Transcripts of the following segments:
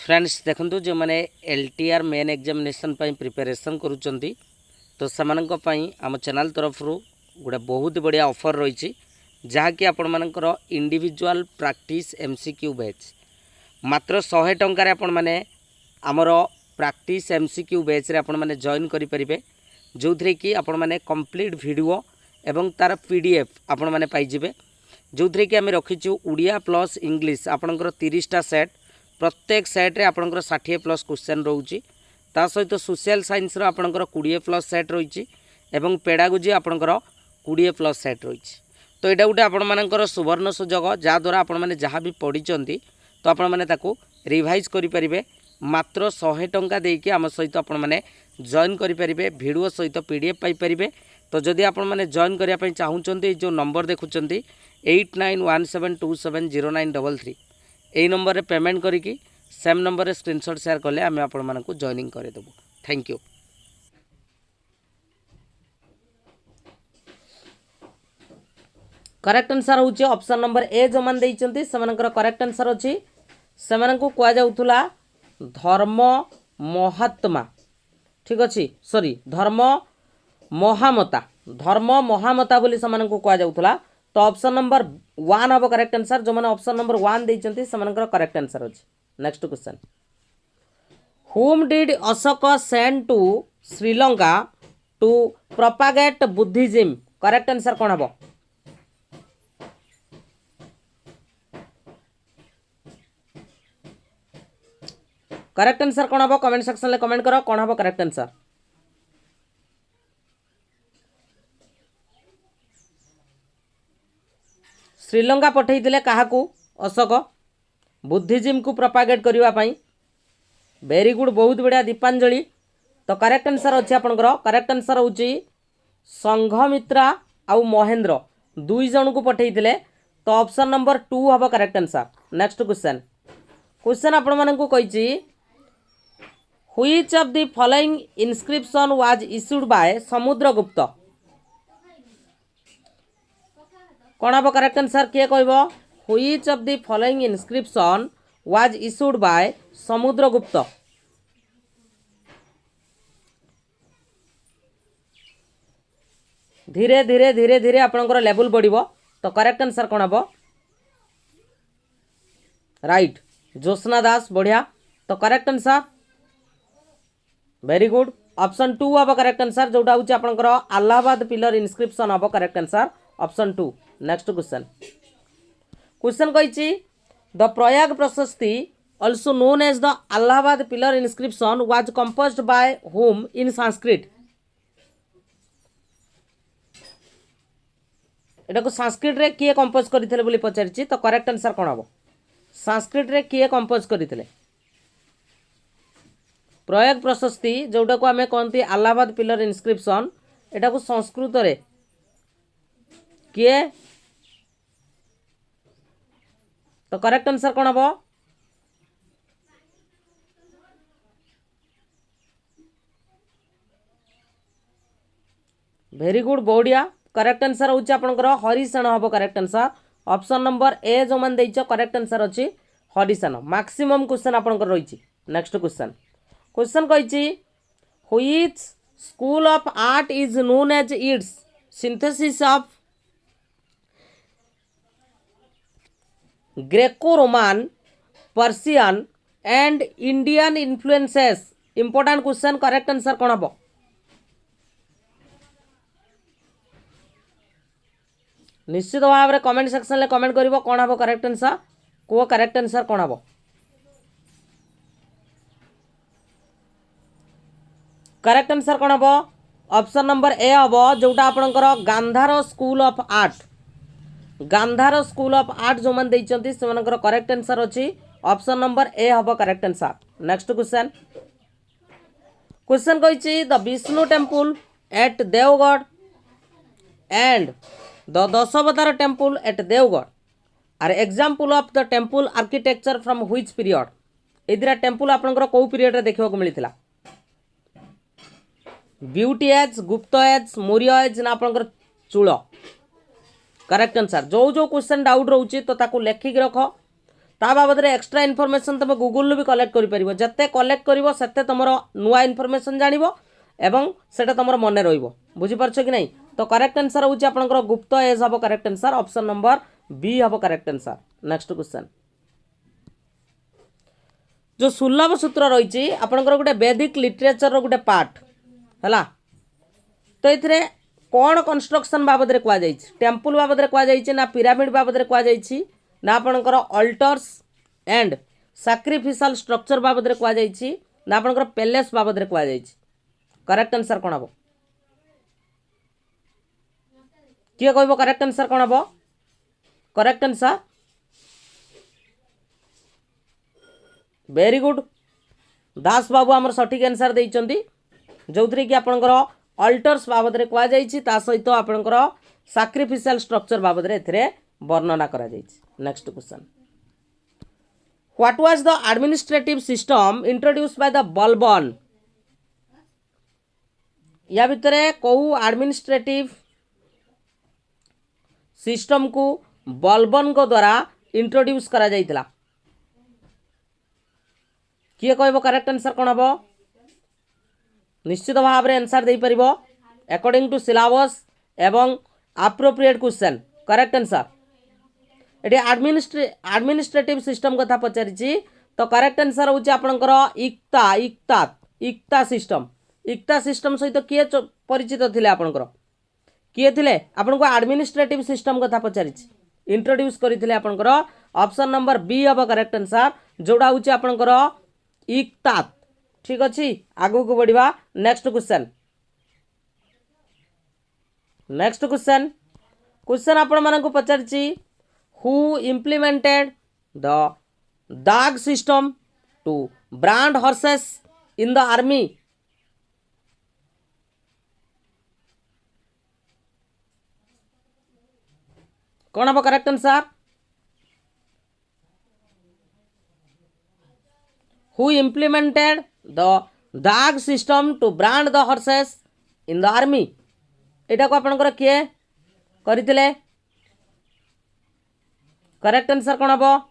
Friends देखंतु जो माने LTR मेन एग्जामिनेशन प्रिपरेशन करूचंती तो सेमानक पई आम चैनल तरफ गोटे बहुत बढ़िया ऑफर रही जहाँकि आपण मानकर इंडिविजुअल प्रैक्टिस MCQ बैच मात्र 100 टंकार आपण माने आमर प्रैक्टिस MCQ बैच रे आपण माने जॉइन करि परिबे जो थरे कि आपण माने कंप्लीट वीडियो एवं तार PDF आपण माने पाई जिवे जो थरे कि आमे रखिछु उड़िया प्लस इंग्लिश आपणकर 30टा सेट प्रत्येक सेट रे आपणकर 60+ क्वेश्चन रहउची ता सहित सोशल साइंस रो आपणकर 20+ सेट रहिची एवं पेडागोजी आपणकर 20+ सेट रहिची तो एटा गुटे आपण मानकर सुवर्ण सुजोग जा द्वारा आपण माने जहाँ भी पढ़ी तो आपण माने ताकू रिवाइज करि परिबे मात्र 100 टंका देकी आम सहित आपण माने जॉइन करि परिबे वीडियो सहित PDF पाई परिबे तो जदि आपण माने जॉइन करिया पई चाहुचंती जो नंबर देखुचंती 8917270933 एई नंबर रे पेमेंट करिकी सेम नंबर रे स्क्रीनशॉट शेयर करले आमे आपण मानकू जॉइनिंग करे देबो। Thank you. करेक्ट आंसर होची ऑप्शन नंबर ए जो मान देइचंती सेमानकर करेक्ट आंसर अछि सेमानकू कुआ जाउथुला धर्म महात्मा ठीक अछि सॉरी धर्म महामता बोली सेमानकू कुआ जाउथुला तो ऑप्शन नंबर 1 हबो करेक्ट आंसर जो माने ऑप्शन नंबर 1 देइचंती सेमानकर करेक्ट आंसर अछि। Next question whom did Ossc send to Sri Lanka to propagate Buddhism correct answer कोन हबो करेक्ट आंसर कोन हबो कमेंट सेक्शन ले कमेंट करो कोन हबो करेक्ट आंसर श्रीलंका पठेइतिले काहाकू अशोक बुद्धिज्म को प्रोपागेट करबा पई वेरी गुड बहुत बढ़िया दीपांजलि तो करेक्ट आंसर अछि आपनकर करेक्ट आंसर होची संघमित्रा आउ महेंद्र दुई जन को पठेइतिले तो ऑप्शन नंबर 2 हबो करेक्ट आंसर। नेक्स्ट क्वेश्चन आपण मानन को कहिची which of the following inscription was issued by Samudragupta कोन हबो करेक्ट आंसर किए कहबो which of the following inscription was issued by Samudragupta धीरे धीरे धीरे धीरे आपनकर लेवल बढ़िबो तो करेक्ट आंसर कोन हबो राइट ज्योत्सना दास बढ़िया तो correct answer very good option 2 हबो करेक्ट आंसर जोटा होची आपनकर अलाहाबाद पिलर इनस्क्रिप्शन हबो correct answer option 2। Next question कहिची द Prayag Prashasti also known as the Allahabad pillar inscription was composed by whom in Sanskrit एटा को संस्कृत रे किए कंपोज करथिले बोली पचारिची तो करेक्ट आंसर कोन हबो संस्कृत रे किए कंपोज करथिले प्रयाग प्रशस्ति जोटा को हमें कहंती अलाहाबाद पिलर इनस्क्रिप्शन एटा को संस्कृत रे किए तो करेक्ट आंसर कोन हबो वेरी गुड बढ़िया करेक्ट आंसर होची आपनकर हरिसेन हबो करेक्ट आंसर ऑप्शन नंबर ए जो मान देइछ करेक्ट आंसर अछि हरिसेन मैक्सिमम क्वेश्चन आपनकर रहिछि। नेक्स्ट क्वेश्चन कहिछि which school of art is known as its synthesis of Greco Roman Persian and Indian influences important question correct answer कोन हबो निश्चित भाव में कमेंट सेक्शन ले कमेंट करिवो कोन हबो करेक्ट आंसर को करेक्ट आंसर कोन हबो करेक्ट आंसर कोन हबो ऑप्शन नंबर ए हबो जोटा आपनकर गांधार स्कूल ऑफ आर्ट जो मन देइचंती सेमानकर करेक्ट आंसर अछि ऑप्शन नंबर ए हबो करेक्ट आंसर। नेक्स्ट क्वेश्चन कहिछि the Vishnu temple at Deogarh and the Dashavatara temple at Deogarh are example of the temple architecture from which period ए दिरा टेम्पल आपनकर को पीरियड रे देखिबो को मिलिथिला ब्यूटी age Gupta age Maurya age ना आपनकर चूल करेक्ट आंसर जो क्वेश्चन डाउट रोचे तो ताकू लेखिक रख ता बाबद एक्सट्रा इनफॉरमेशन तुम गूगल भी कलेक्ट कर जिते कलेक्ट कर सेते तुम नुआ इनफॉरमेशन जानिबो एवं सेटा तुम मन रहिबो बुझिपारछ कि नहीं। तो करेक्ट आंसर होची आपनकर गुप्त एज हबो correct answer option number B हबो करेक्ट आंसर। नेक्स्ट क्वेश्चन जो सुलभ सूत्र रही आपनकर गोटे वैदिक लिटरेचर रो गोटे पार्ट हैला। तो ये कौन कंस्ट्रक्शन बाबद रे कह टेम्पल बाबद रे कह ना पिरामिड बाबद रे कह ना आपनकर अल्टर्स एंड सैक्रिफिशियल स्ट्रक्चर बाबद रे कह ना आपनकर पैलेस बाबद रे कह करेक्ट आंसर कौन हम किए कह करेक्ट आंसर कौन हम करेक्ट आंसर वेरी गुड दास बाबू आमर सठिक आंसर देइचंदी जो थी कि आपनकर अल्टर्स बाबद रे कह सहित आपनकर सैक्रिफिशियल स्ट्रक्चर बाबद रे एथिरे वर्णना करा जाइछि। Next question what was the administrative system introduced by the Balban. या भितर कौ एडमिनिस्ट्रेटिव सिस्टम को बलबन को द्वारा इंट्रोड्यूस करा जाइतिला किए कहब करेक्ट आंसर कौन हम निश्चित भाव में आंसर दे परिबो अकॉर्डिंग टू सिलेबस एवं एप्रोप्रिएट क्वेश्चन करेक्ट आंसर ये एडमिनिस्ट्रेटिव सिस्टम कथा पचारि तो करेक्ट आंसर होची आपनकर इक्ता इक्ता इक्ता सिस्टम सहित किए परिचित थिले आपनकर किए थिले आपनको एडमिनिस्ट्रेटिव सिस्टम कथा पचारि इंट्रोड्यूस करथिले आपनकर ऑप्शन नंबर बी हबो करेक्ट आंसर जोड़ा होची आपनकर इक्ता। ठीक अच्छे आगू को बढ़िया नेक्स्ट क्वेश्चन क्वेश्चन आपण मानक पचारि who implemented the dagh system to brand horses in the army. कौन हम correct answer who implemented the dagh system to brand the horses in the army एटा को आपनकर किए करथिले करेक्ट आंसर कौन हम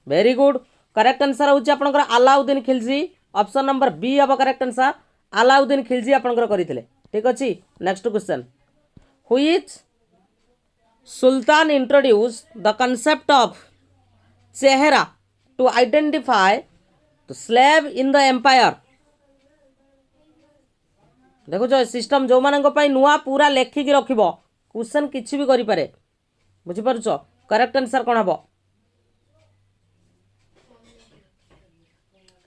वेरी गुड करेक्ट आंसर होची आपनकर Alauddin Khilji option number B हम करेक्ट आंसर अलाउद्दीन खिलजी आपनकर करथिले। ठीक अछि next question which sultan introduced the concept of chehra to identify the slave in the empire. देखो सिस्टम जो मानक पई नुआ पूरा लेखिक रखिबो क्वेश्चन किछि भी करि पारे बुझि पारुछो करेक्ट आंसर कोन हबो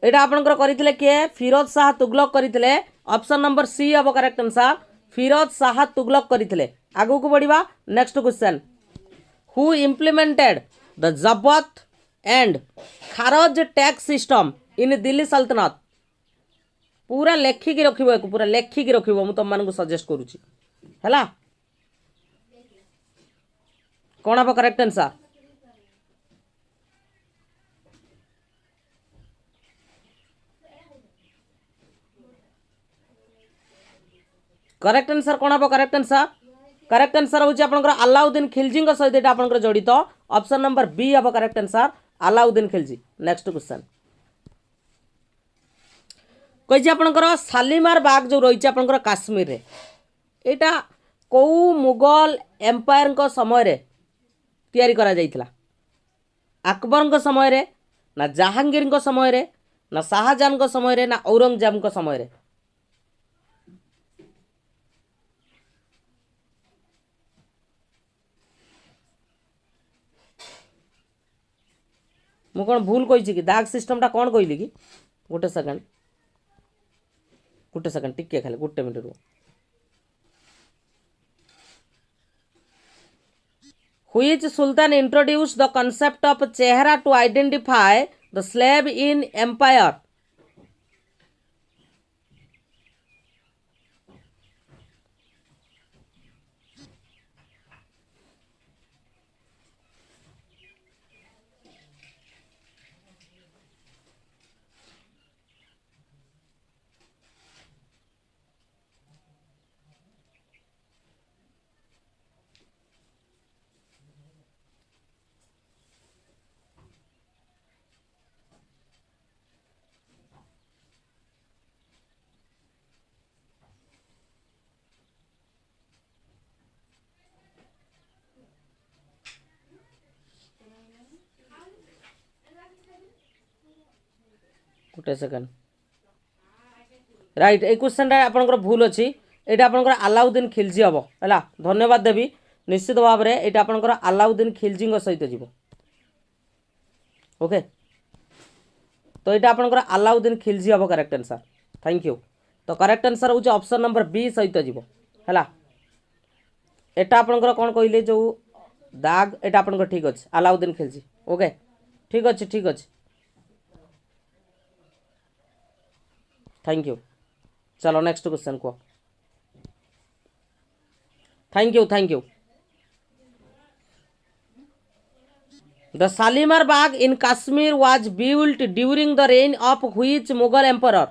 एटा आपनकर करिथिले के फिरोज शाह तुगलक करिथिले ऑप्शन नंबर सी हबो करेक्ट आंसर फिरोज शाह तुगलक करिथिले। आगु को बढ़िबा next question who implemented the jabt and kharaj tax system in Delhi sultanate. पूरा लेखिकी रखिबो पूरा लेखिकी रखिबो मु तुम मानकु सजेस्ट करूची हैला कोन हबो करेक्ट आंसर करेक्ट आंसर कोन हबो करेक्ट आंसर होची आपनकर अलाउद्दीन खिलजी सहित एटा आपनकर जड़ित ऑप्शन नंबर बी हबो correct answer Alauddin Khilji. Next question कही आपनकर शालीमार बाग जो रही आपनकर काश्मीर रे एटा कौ मुगल एम्पायर को समय रे तैयारी करा जाइतिला अकबर को समय रे ना जहांगीर को समय रे ना शाहजहां को समय रे ना औरंगजेब को समय रे। मु कौन भूल कही कि दाग सिस्टम टा कौन कहली कि गोटे सेकेंड टिके खाली गोटे मिनट रो which sultan introduced the concept of chehra to identify the slave in empire. गोटे सेकेंड राइट ए क्वेश्चन आपंकर भूल अच्छी यहाँ आपंकर अलाउद्दीन खिलजी हम है धन्यवाद देवी निश्चित भाव में यहाँ आपंकर अलाउद्दीन खिलजी सहित जीव ओके तो यहाँ आपंकर अलाउद्दीन खिलजी हम करेक्ट आंसर थैंक यू तो करेक्ट आंसर हूँ ऑप्शन नंबर बी सहित जीव है एटा आपंकर कौन कहले जो दाग एटा आपंकर ठीक अच्छे अलाउद्दीन खिलजी ओके ठीक अच्छे थैंक यू चलो नेक्स्ट क्वेश्चन को thank you the Shalimar Bagh in Kashmir was built during the reign of which Mughal emperor?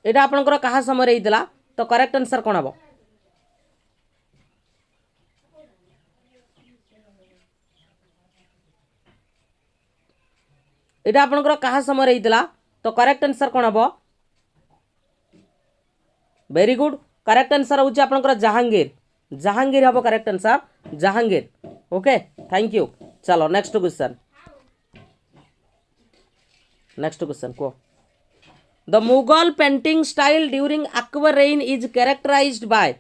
एटा आपनकर कहा समय रहीतला तो करेक्ट आंसर कोन हबो एटा आपनकर कहा समय रहीतला तो करेक्ट आंसर कोन हबो वेरी गुड करेक्ट आंसर होची आपनकर जहांगीर हबो correct answer Jahangir okay thank you चलो नेक्स्ट क्वेश्चन को the Mughal painting style during Akbar reign is characterized by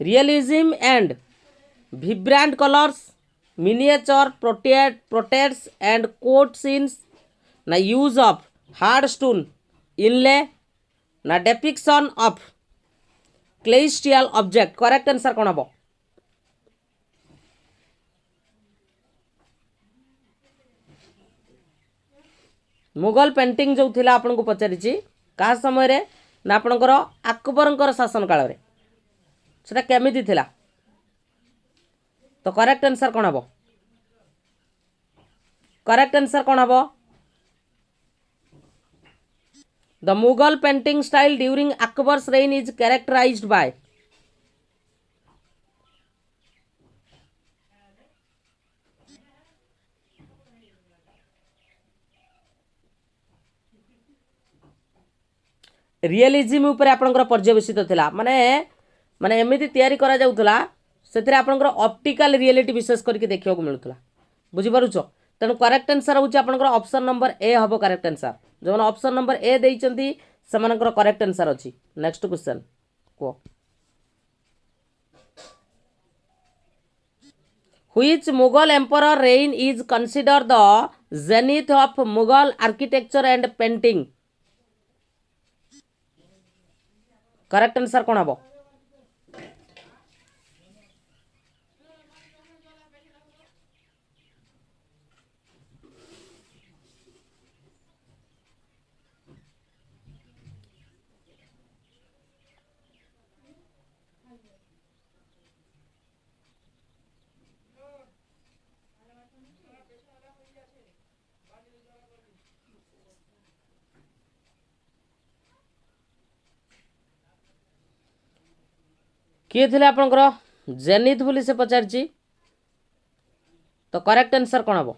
realism and vibrant colors miniature portraits and court scenes na use of hard stone inlay na depiction of celestial object correct answer kon habo Mughal painting जो थिला आपन को पचारिछि का समय रे ना आपनकर अकबरंकर शासन काल रे सेटा केमिति थिला तो करेक्ट आंसर कौन हम करेक्ट आंसर कौन हम the Mughal painting style during Akbar's reign is characterized by realism ऊपर आपनकर पर्यवेसित थिला माने माने एमिति तयारी करा जाउथला से आपंकर ऑप्टिकल रियलिटी विशेष करके देखा मिलूला बुझीपारुछ तेणु करेक्ट आंसर हूँ आपंकर ऑप्शन नंबर ए हम करेक्ट आंसर जो मैंने ऑप्शन नंबर ए देइचंती सेमानकर करेक्ट आंसर अच्छी नेक्स्ट क्वेश्चन को which Mughal emperor reign is consider the zenith of Mughal architecture and painting correct answer कौन हम किए थे आपंकर जेनिथ बोली से पचारि तो करेक्ट आंसर कौन हम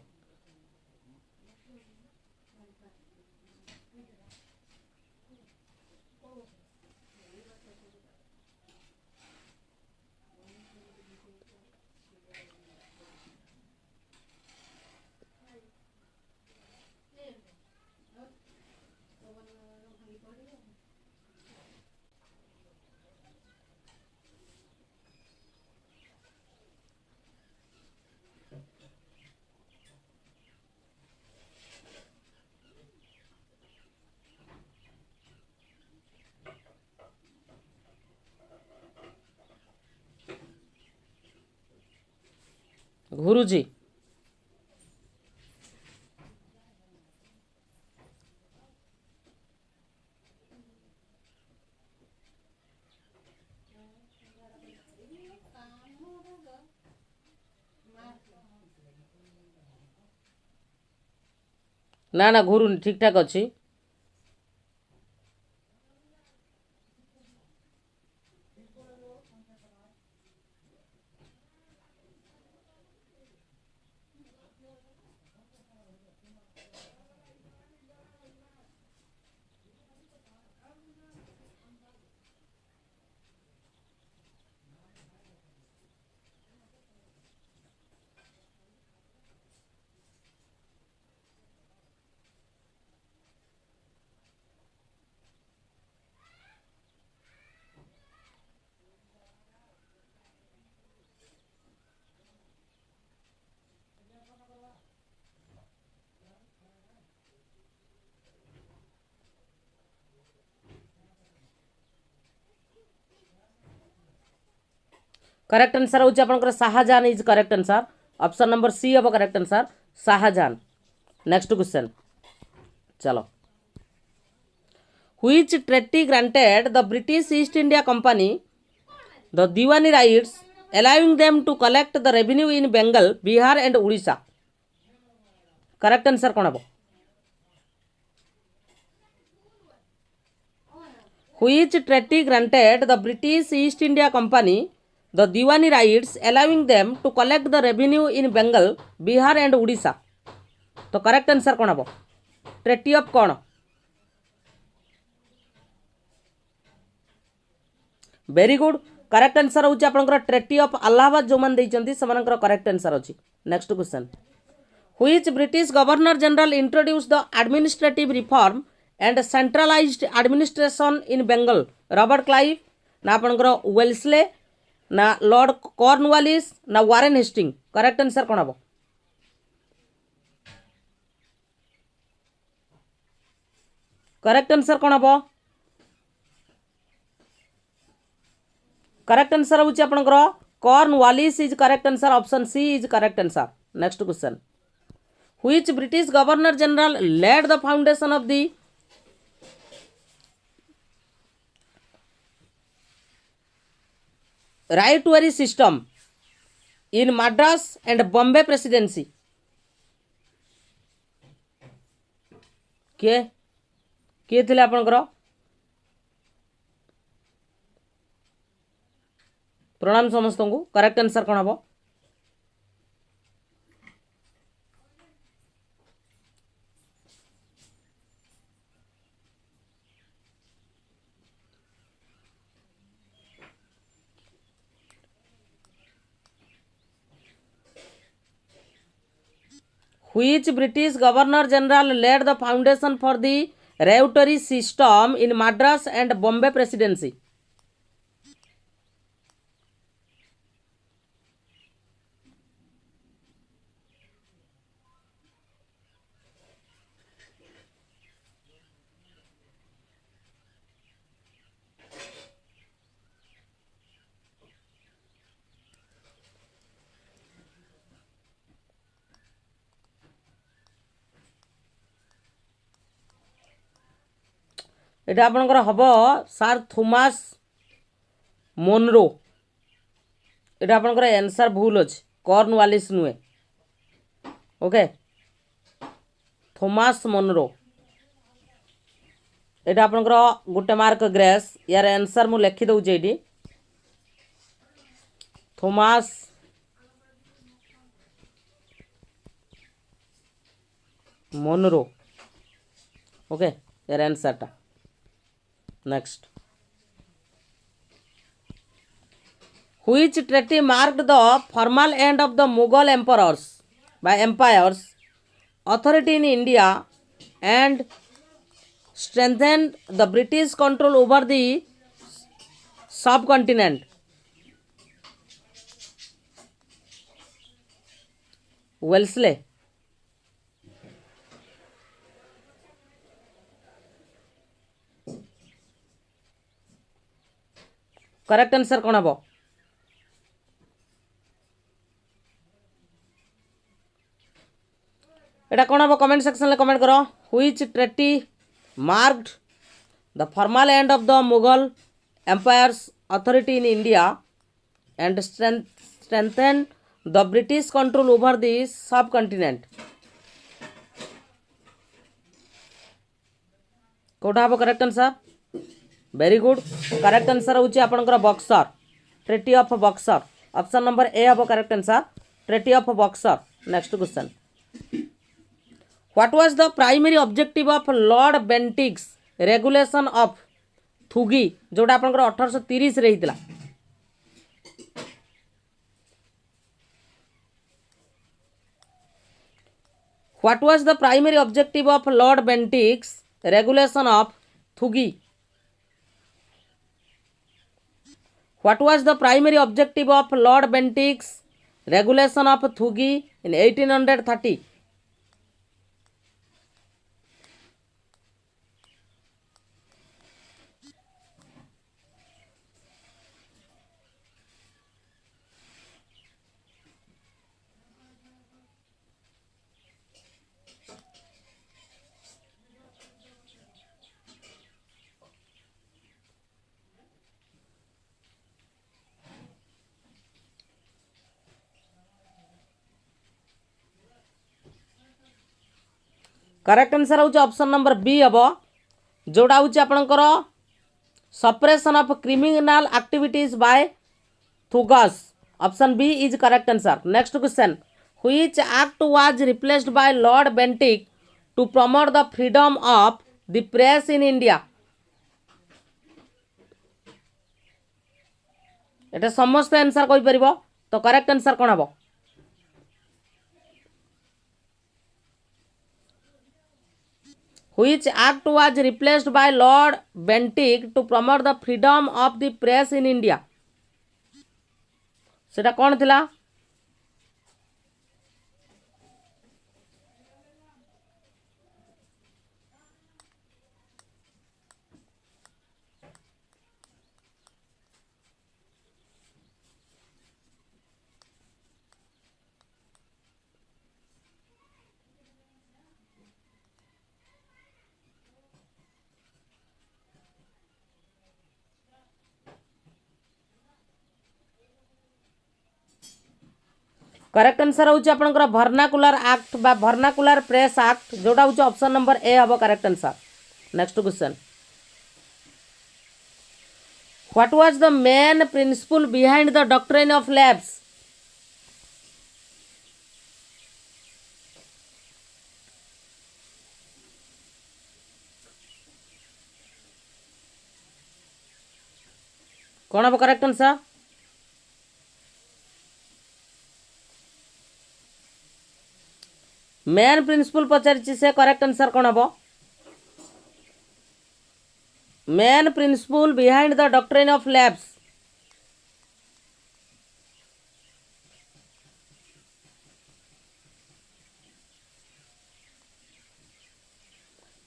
गुरुजी ना ना घुरुनी ठीक ठाक अच्छी करेक्ट आंसर होची आपनकर Shah Jahan is correct answer option number C अब correct answer Shah Jahan next question चलो which treaty granted the British East India company the Diwani rights allowing them to collect the revenue in Bengal Bihar and Odisha correct answer कोन हबो Which treaty granted the British East India Company the Diwani rights allowing them to collect the revenue in Bengal, Bihar and Odisha? तो correct answer कौन हम treaty of कौन very good correct answer होची आपनकर treaty of Allahabad जो मान देइचंती समानकर correct answer होची next question which British governor general introduce the administrative reform and centralised administration in Bengal Robert Clive ना आपनकर वेल्सले ना लॉर्ड कॉर्नवालिस ना वारेन हेस्टिंग करेक्ट आंसर कौन हम करेक्ट आंसर कौन हम करेक्ट आंसर होची आपनकर Cornwallis is correct answer option C is correct answer next question which British governor general led the foundation of the ryotwari system in Madras and Bombay presidency किए किए थे आपनकर प्रणाम समस्त को करेक्ट आंसर कौन हम Which British Governor General laid the foundation for the revenue system in Madras and Bombay Presidency? এটা আপনার হব স্যার থমাস মোনরো এটা আপনার আনসার ভুল আছে কর্নওয়ালিস নুহে ওকে থমাস মোনরো এটা আপনার গোটে মার্ক গ্রেস ইয়ার আনসার মু লেখি দেউছি এটি থমাস মোনরো ওকে ইয়ার আনসারটা Next. Which treaty marked the formal end of the Mughal Empire's authority in India and strengthened the British control over the subcontinent? Wellesley. Correct answer कौन हम एटा कौन हम कमेंट सेक्शन में कमेंट करो which treaty marked the formal end of the Mughal empire's authority in India and strengthen the British control over the subcontinent कौटा हम correct answer very good correct answer होची आपनकर Buxar treaty of Buxar option number A हम correct answer treaty of Buxar next question what was the primary objective of Lord Bentinck's regulation of thuggee जोटा आपनकर 1830 रे हितला what was the primary objective of Lord Bentinck's regulation of thuggee What was the primary objective of Lord Bentinck's regulation of Thugi in 1830? Correct answer होउछ option number B हबो जोड़ा होउछ आपनकर suppression of criminal activities by thugs option B is correct answer next question which act was replaced by Lord Bentinck to promote the freedom of the press in India एटा समस्त answer कहि परिबो तो correct answer कोन हबो Which act was replaced by Lord Bentinck to promote the freedom of the press in India? सेटा कौन थिला correct answer होउछ आपनकर वर्नाकुलर एक्ट बा वर्नाकुलर प्रेस एक्ट जोटा होउछ ऑप्शन नंबर ए हबो correct answer next question what was the main principle behind the doctrine of lapse कौन हबो करेक्ट आंसर मेन प्रिंसिपल पचारिछि से करेक्ट आंसर कौन हबो main principle behind the doctrine of lapse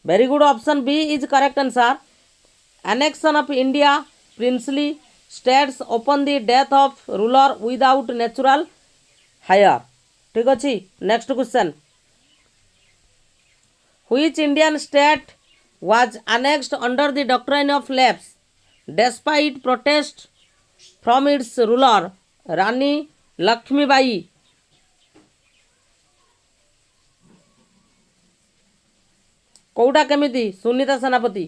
very good option B is correct answer annexation of India princely states upon the death of ruler without natural heir ठीक अच्छी next question Which Indian state was annexed under the doctrine of lapse despite protest from its ruler Rani Lakshmibai? कोउटा केमिति सुनीता सेनापति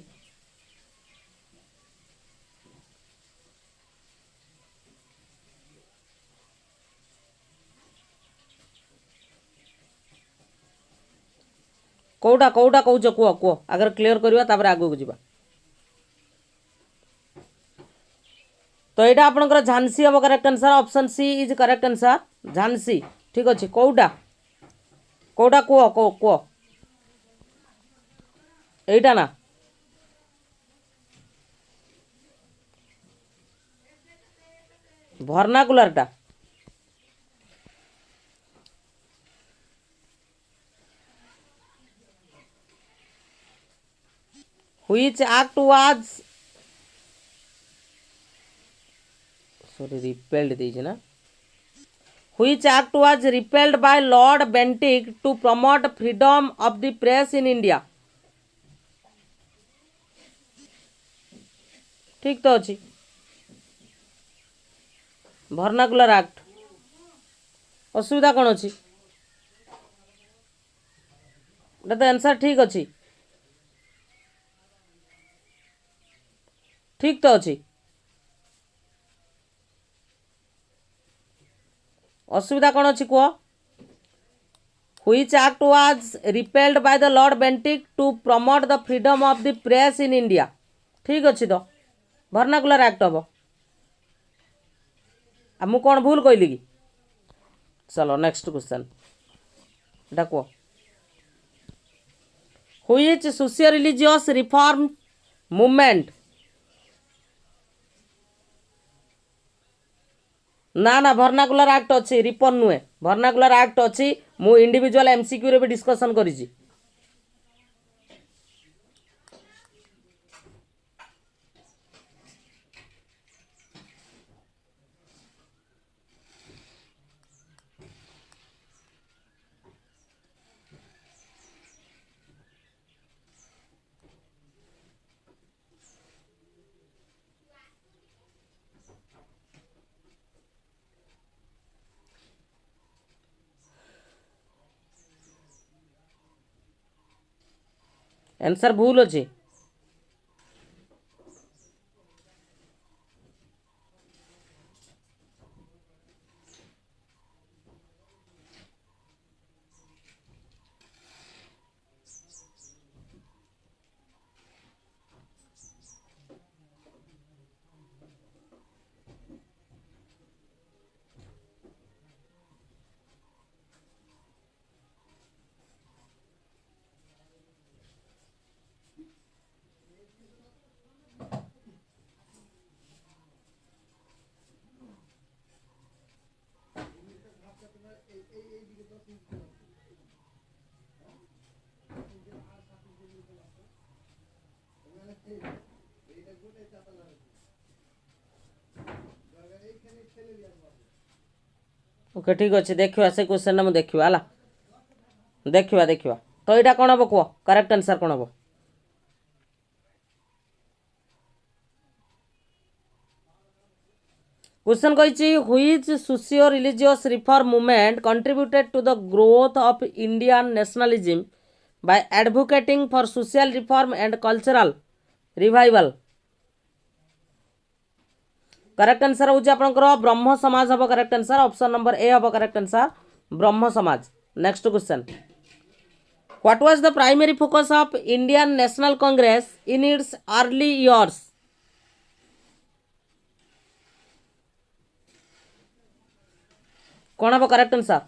कोउटा कोउटा कहूच कुह कुह अगर clear करवा तापर आगू जावा तो यहाँ आपंकर झांसी हम correct answer option C is correct answer Jhansi ठीक अच्छे कोउटा कोउटा कुह कुह एटा ना वर्नाकुलरटा Which act was repelled देइछ ना Which act was repelled by Lord Bentinck to promote freedom of the press in India? ठीक तो अच्छी वर्नाकुलर एक्ट असुविधा कौन अच्छी तो आंसर ठीक अच्छी ठीक तो अच्छी असुविधा कौन अच्छी कह Which act was repealed by the Lord Bentinck to promote the freedom of the press in India? ठीक अच्छी तो वर्नाकुलर एक्ट हम आ मु कौन भूल कहली कि चलो नेक्स्ट क्वेश्चन डाक Which socio religious reform movement ना ना वर्नाकुलर एक्ट अच्छी रिफॉर्म नुहे वर्नाकुलर एक्ट अच्छी मु इंडिविजुअल एमसीक्यू रे भी डिस्कशन करिछि आंसर भूल अच्छी। ओके ठीक अच्छे देखा से क्वेश्चन मुझे देखा है देखा तो यहाँ कौन हम कह करेक्ट आंसर कौन हम क्वेश्चन कही which socio religious reform movement contributed to the growth of Indian nationalism by advocating for social reform and cultural revival. Correct answer हूँ आपंकर ब्रह्म समाज हम correct answer option number A हम correct answer Brahmo Samaj. Next question what was the primary focus of Indian National Congress in its early years. कौन हम correct answer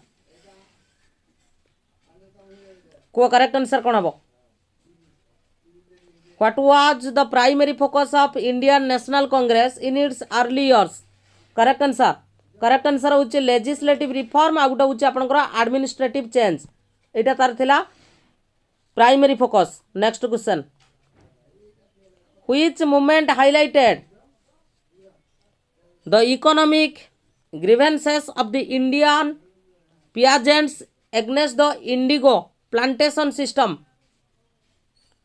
को correct answer कौन हम What was the primary focus of Indian National Congress in its early years? Correct answer. Correct answer होचे legislative reform आ गुटा होचे आपनकर administrative change. एटा तार थिला primary focus. Next question. Which movement highlighted the economic grievances of the Indian peasants against the indigo plantation system?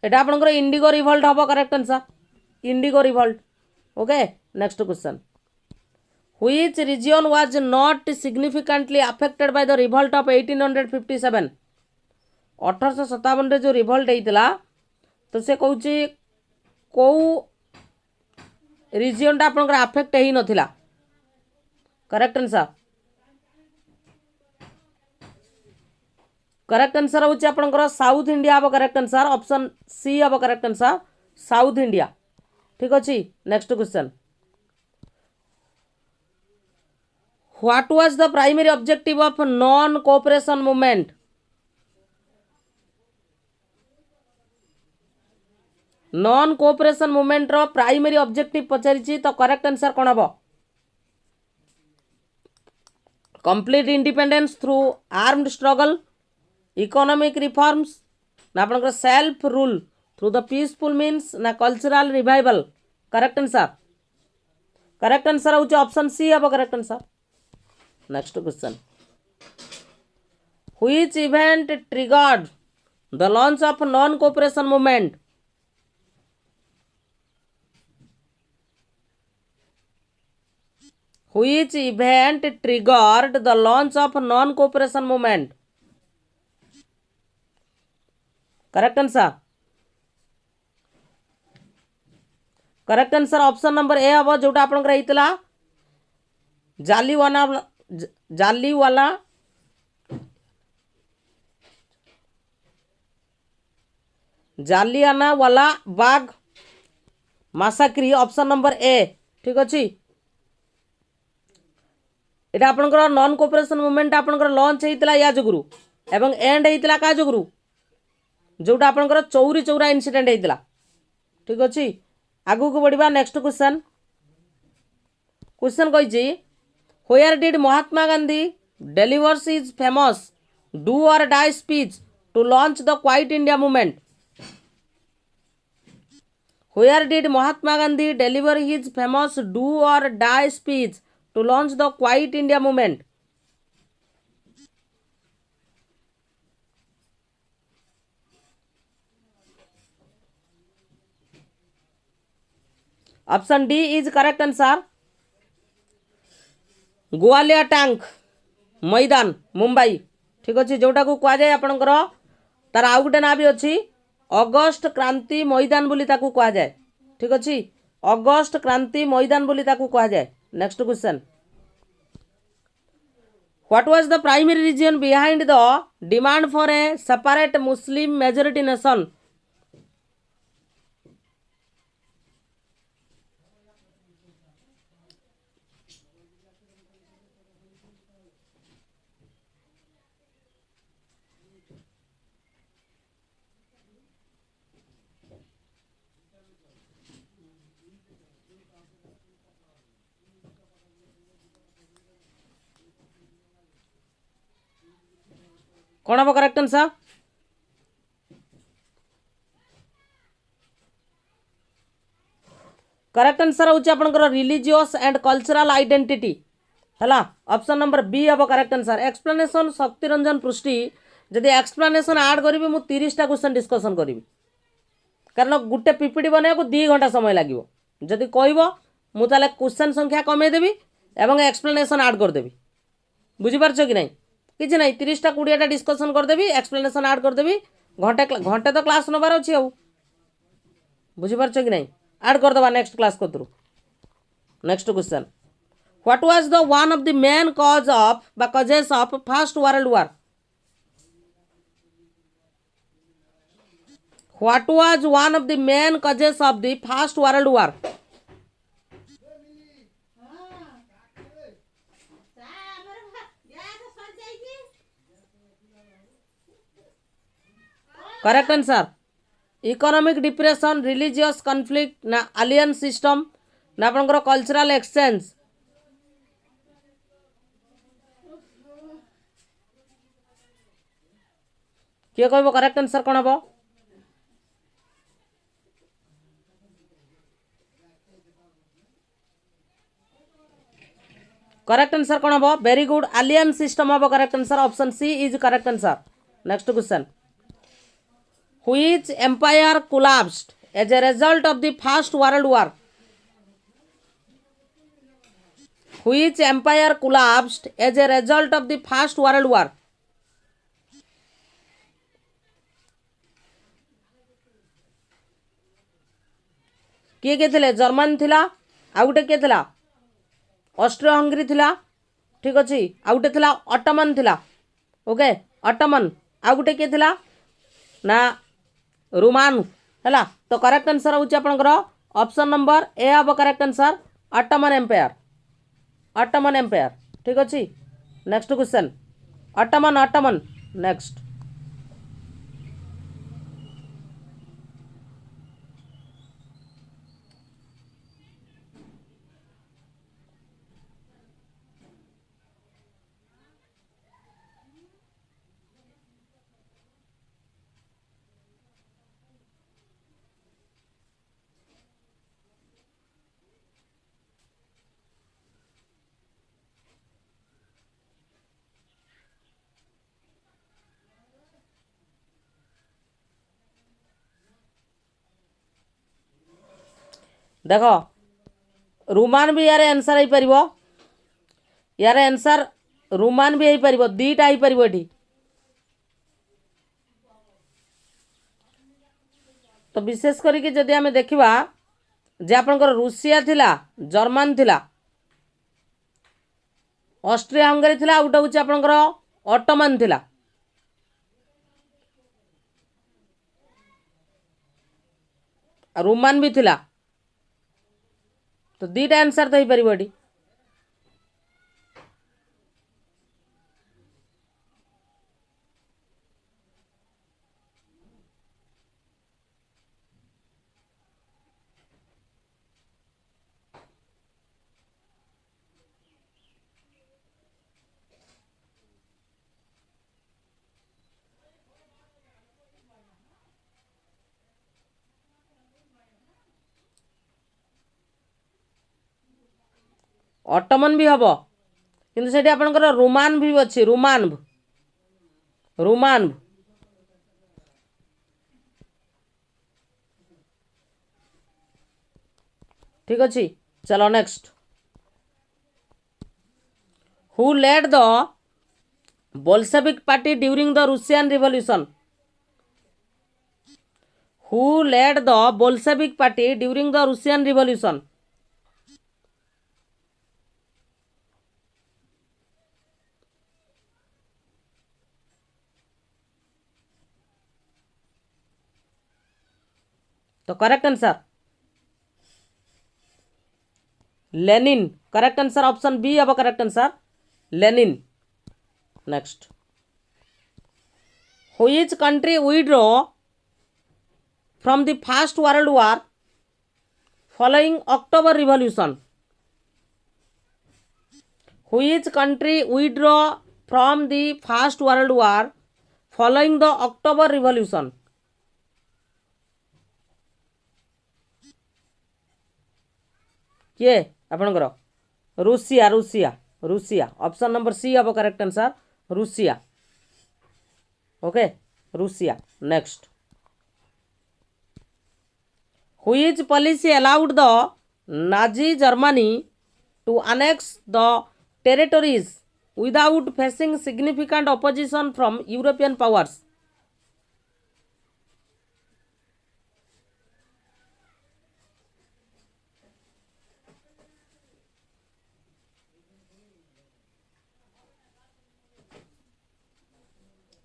एटा आपनकर indigo revolt हम correct answer indigo revolt. Okay next question which region was not significantly affected by the revolt of 1857। 1857 रे जो revolt होइतला तो से कहूची को region टा आपनकर अफेक्ट हेई नथिला। करेक्ट आंसर करेक्ट आंसर हूँ आपंकर साउथ इंडिया हम करेक्ट आंसर ऑप्शन सी हम करेक्ट आंसर साउथ इंडिया। ठीक अच्छे next question what was the primary objective of non cooperation movement. Non cooperation movement रो प्राइमरी ऑब्जेक्टिव पचारि तो करेक्ट आंसर कौन हम complete independence through armed struggle economic reforms ना आपनकर self rule through the peaceful means ना cultural revival. Correct answer हूँ option C हम correct answer. Next question which event triggered the launch of non cooperation movement. Which event triggered the launch of non cooperation movement. Correct answer option number A हम जोटा आपनकर हेइतला जालियाना वाला बाग मासाक्री option number ए। ठीक अच्छे एटा आपनकर non cooperation movement आपनकर launch हेइतला या जोगुरु एवं एंड हेइतला का जोगुरु जोटा आपनकर चौरी चौरा इनसीडेंट हेइतला। ठीक अच्छे आगु को बढ़िबा। नेक्स्ट क्वेश्चन कही where did Mahatma Gandhi delivers his famous do or die speech to launch the quit India movement. Where did Mahatma Gandhi deliver his famous do or die speech to launch the quit India movement. Option D is correct answer Gwalior tank Maidan Mumbai. ठीक अच्छे जोटा को कह जाए आपणकर तार आउ गोटे ना भी अच्छी ଅଗଷ୍ଟ କ୍ରାନ୍ତି ମଇଦାନ ବୋଲି ତାକୁ କୁହାଯାଏ। ଠିକ୍ ଅଛି, ଅଗଷ୍ଟ କ୍ରାନ୍ତି ମଇଦାନ ବୋଲି ତାକୁ କୁହାଯାଏ। Next question, What was the primary reason behind the demand for a separate Muslim majority nation? कौन हम करेक्ट आंसर? करेक्ट आंसर होची आपनकर रिलीजियस एंड कल्चरल आइडेंटिटी हैला। ऑप्शन नंबर बी हम करेक्ट आंसर। एक्सप्लेनेशन शक्ति रंजन पृष्टि जदि एक्सप्लेनेशन ऐड करी मु 30 टा क्वेश्चन डिस्कशन करी, कारण गुटे पीपीटी बने को 2 घंटा समय लागिवो। जदि कहबो मु ताले क्वेश्चन संख्या कमे देबी एवं एक्सप्लेनेशन ऐड कर देबी। बुझी पारछो कि नहीं? किछि नहीं, 30 टा 20 टा डिस्कशन कर देबी, एक्सप्लेनेशन ऐड कर देबी। घंटे तो क्लास नबार अछि आ। बुझी पारछो कि नहीं? ऐड कर दबा नेक्स्ट क्लास को through. Next question, what was the one of the main cause of बा causes of first world war? What was one of the main causes of the first world war? Correct answer, economic depression, religious conflict ना alliance system ना आपनकर cultural exchange? किए कहबो correct answer कोन हबो? Correct answer कोन हबो? Very good, alliance system हबो correct answer. Option C is correct answer. Next question, Which empire collapsed as a result of the First World War? Which empire collapsed as a result of the First World War? किए के थिले? German थिला, आ गुटे के थिला Austria Hungary थिला। ठीक अछि, आ गुटे थिला ऑटोमन थिला। Okay, Ottoman. आ गुटे के थिला ना रोमान हैला। तो करेक्ट आंसर होची आपनकर ऑप्शन नंबर ए हबो correct answer, Ottoman empire. Ottoman empire. ठीक अछि, next question, Ottoman Ottoman. Next, देख रोमान भी यार आंसर हो पारिबो। यार आंसर रोमान भी हो पारिबो, दीटा हो पारिबो एठी। तो विशेष करिके जदि आमे देखिबा जे आपनकर रूसिया थिला, जर्मन थिला, ऑस्ट्रिया हंगरी थिला, उटा होची आपनकर ऑटोमन थिला। रोमान भी थिला, तो दीटा आंसर तो हो पारिबो एठी। ऑटोमन भी हम किंतु सेठी आपनकर रोमान भी अच्छी, रोमान रोमान। ठीक अच्छे, चलो next, who led the Bolshevik party during the Russian revolution? Who led the Bolshevik party during the Russian revolution. तो correct answer Lenin. Correct answer option B अब correct answer Lenin. Next, which country withdraw from the first world war following October revolution. Which country withdraw from the first world war following the October revolution. किए आपणकर Russia Russia Russia option number C अब correct answer Russia. Okay Russia. Next, which policy allowed the Nazi Germany to annex the territories without facing significant opposition from European powers।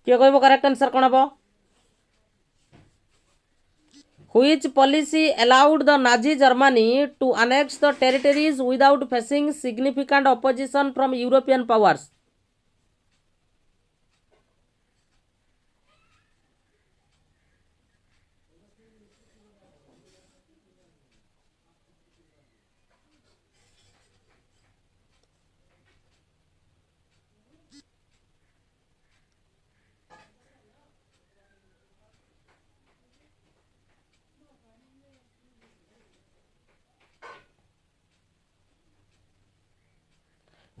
किए कहब correct answer कौन हम? Which policy allowed the Nazi Germany to annex the territories without facing significant opposition from European powers?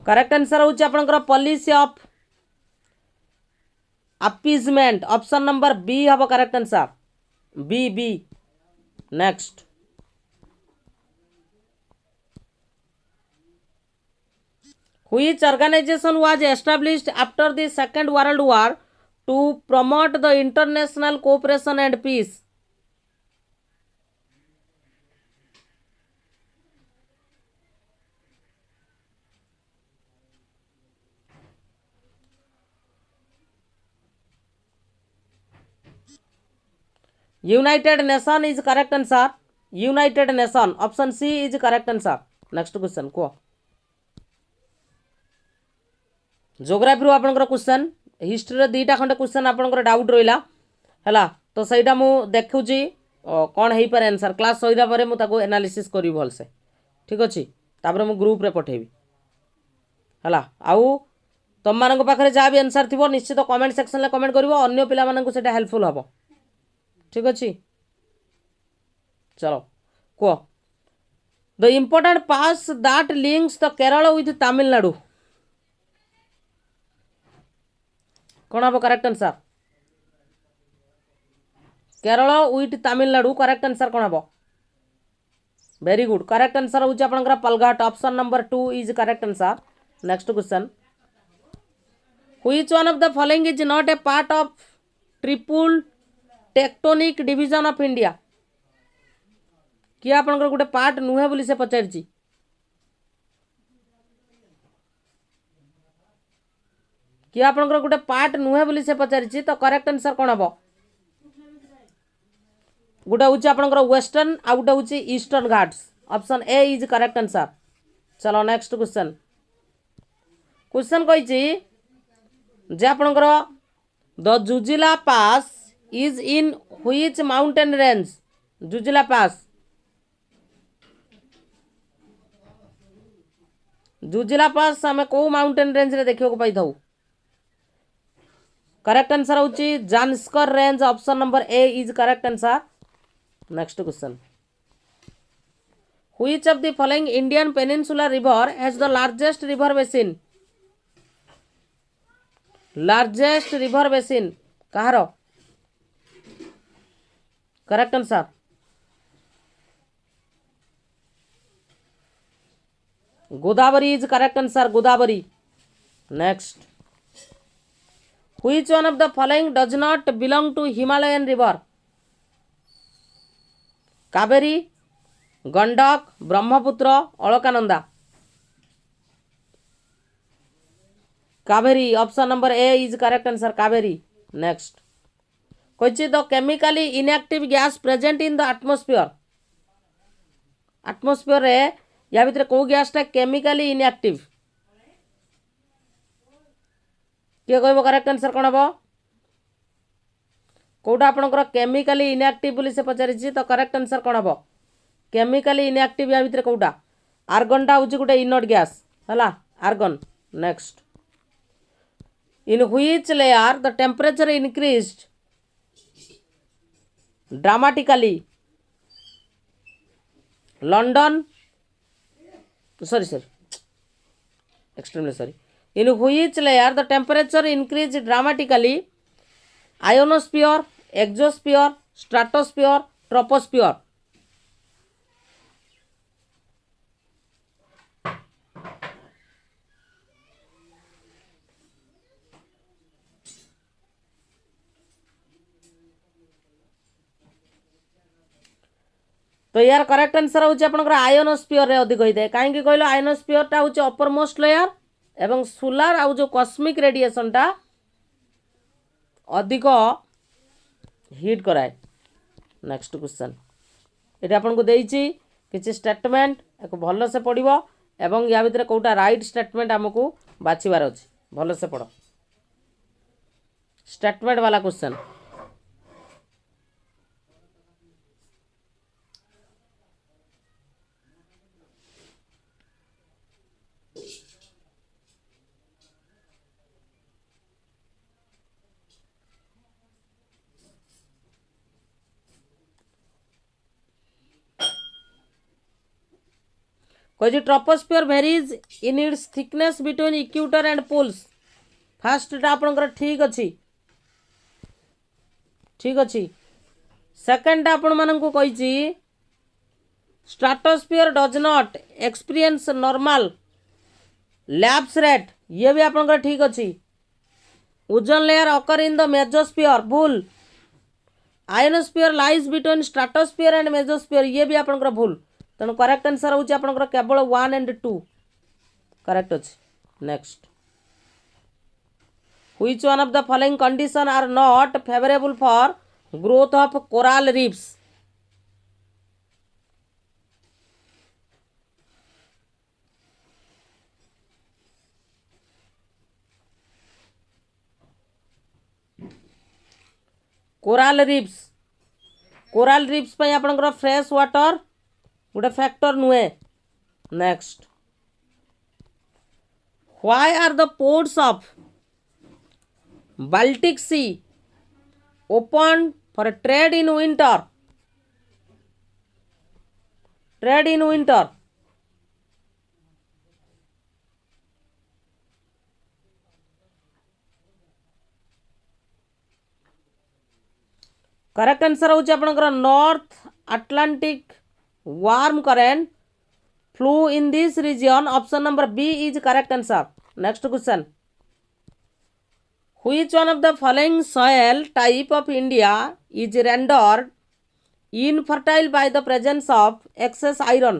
Correct answer होची आपनकर policy of appeasement option number B हम correct answer B B. Next, which organization was established after the second world war to promote the international cooperation and peace? United Nation is correct answer। United Nation option C is correct answer। next question को geography आपनकर question history रे दीटा खंडे question आपनकर doubt रहिला हला तो सहीटा मु देखुची कौन हेई पारे आंसर क्लास सईरा परे मु ताको एनालिसिस करी भल से ठीक अछि तापर मु ग्रुप रे पठेबी हला आउ तुम मानक पाखरे जा भी आंसर थिबो निश्चित कमेंट सेक्शन ले कमेंट करिवो अन्य पिला मानकु सेटा हेल्पफुल हबो ठीक अच्छी। चलो कह the important pass that links the Kerala with Tamil Nadu कौन हम correct answer Kerala with Tamil Nadu correct answer कौन हम वेरी गुड करेक्ट आंसर होची आपनकर Palghat option number 2 is correct answer. Next question, which one of the following is not a part of triple tectonic division of India. किए आपनकर गोटे part नुहे बोली से पचारची किए आपनकर गोटे पार्ट नुहे बोली से पचारची तो करेक्ट आंसर कौन हम गोटे हूँ आपनकर वेस्टर्न आ गोटे हूँ Eastern Ghats option A is correct answer. चलो नेक्स्ट क्वेश्चन क्वेश्चन कही जे आपनकर the Zojila pass is in which mountain range? Zojila pass Zojila pass हमें को माउंटेन रेंज रे देखियो को पाई थाउ करेक्ट आंसर होची Zanskar range option number A is correct answer. Next question, which of the following Indian peninsular river has the largest river basin? largest river basin कहारो correct answer Godavari is correct answer Godavari. Next, which one of the following does not belong to Himalayan river? Kaveri, Gandak, Brahmaputra, Alaknanda. Kaveri, option number A is correct answer, Kaveri. Next question, the chemically inactive gas present in the atmosphere. Atmosphere रे या भितर को गैसटा chemically inactive, किए कहब correct answer कौन हम? कौटा आपंकर chemically inactive बोली से पचारि तो करेक्ट आंसर कौन हम? केमिकली इनएक्टिव या भितर कौटा? आर्गनटा हूँ गोटे इनर्ट गैस है, argon. Next, in which layer the temperature increased dramatically? London, sorry extremely sorry, in which layer the temperature increased dramatically? Ionosphere, exosphere, stratosphere, troposphere? तो यार करेक्ट आंसर हूँ आपंकर आयोनोस्फीयर रे अधिक होता है। कहीं कहल आयोनोस्फीयरटा हूँ अपर मोस्ट लेयर एवं सोलार आउ जो कस्मिक रेडिएशनटा अधिक हिट कराए। नेक्स्ट क्वेश्चन, ये आपको देती किसी स्टेटमेंट एक भल से पढ़ एवं या भितर कौटा राइट स्टेटमेंट आमको बाछिबार अच्छे, भल से पढ़। स्टेटमेंट वाला क्वेश्चन, कह troposphere varies in its thickness between equator and poles. फास्टा आपंकर ठीक अच्छी, ठीक अच्छी। सेकेंड आपण मानू कही stratosphere does not experience normal lapse rate, ये भी आपंकर ठीक अच्छी। Ozone layer occur in the mesosphere, भूल। Ionosphere lies between stratosphere and mesosphere, ये भी आपंकर भूल। तेणु करेक्ट आंसर हूँ आपंकर केवल 1 and 2 करेक्ट अच्छे। Next, which one of the following condition are not favourable for growth of coral reefs? Coral reefs, coral reefs पे आपंकर फ्रेश वाटर गोटे फैक्टर नुहे। Next, why are the ports of Baltic Sea open for trade in winter? Trade in winter, correct answer हूँ आपंकर North Atlantic warm current flow in this region, option number B is correct answer. Next question, which one of the following soil type of India is rendered infertile by the presence of excess iron?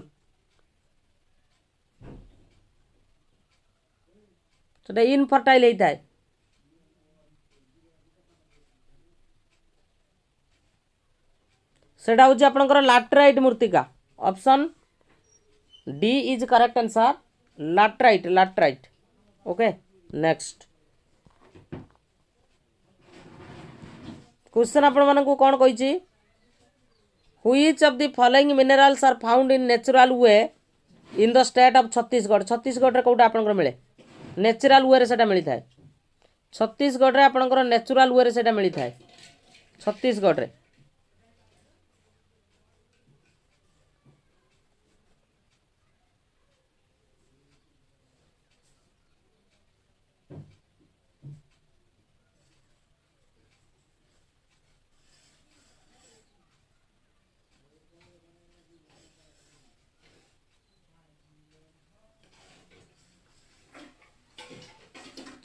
सेटा infertile होता है। सेटा हूँ आपंकर laterite मृत्तिका, option D is correct answer, laterite, laterite. Okay, next question आपण मानकु कौन कही, which of the following minerals are found in natural way in the state of Chhattisgarh? Chhattisgarh रे कोटा आपनकर मिले नेचुरल वे रे सेटा मिली थाए। छत्तीसगढ़ रे आपनकर नेचुरल वे रे सेटा मिली थाए, छत्तीसगढ़ रे।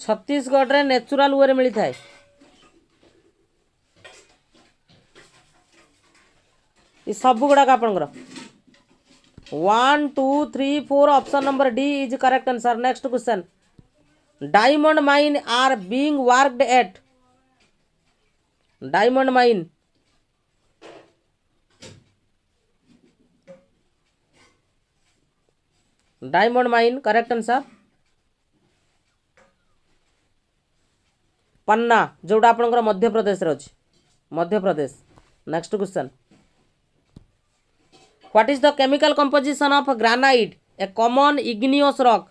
छत्तीसगढ़ रे नेचुरल वे मिली थाए। ये सब गुड़ाक आपंकर 1 2 3 4 option number D is correct answer. Next question diamond mine are being worked at diamond mine correct answer Panna जोड़ा आपंकर मध्य प्रदेश अच्छी Madhya Pradesh. Next question what is the chemical composition of granite a common igneous rock.